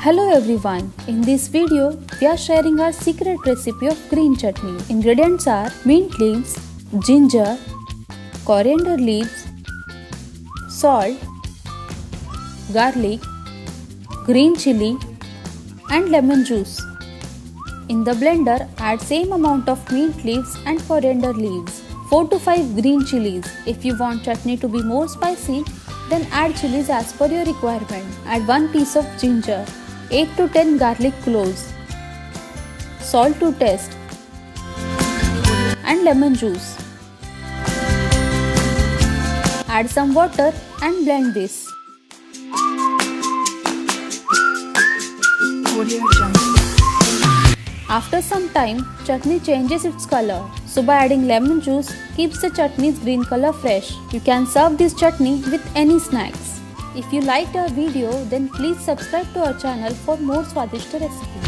Hello everyone, in this video we are sharing our secret recipe of green chutney. Ingredients are mint leaves, ginger, coriander leaves, salt, garlic, green chili and lemon juice. In the blender, add same amount of mint leaves and coriander leaves, 4 to 5 green chilies. If you want chutney to be more spicy, then add chilies as per your requirement. Add 1 piece of ginger, 8 to 10 garlic cloves, salt to taste and lemon juice. Add some water and blend this. After some time, chutney changes its color. So by adding lemon juice, keeps the chutney's green color fresh. You can serve this chutney with any snacks. If you liked our video, then please subscribe to our channel for more SWADISHT recipes.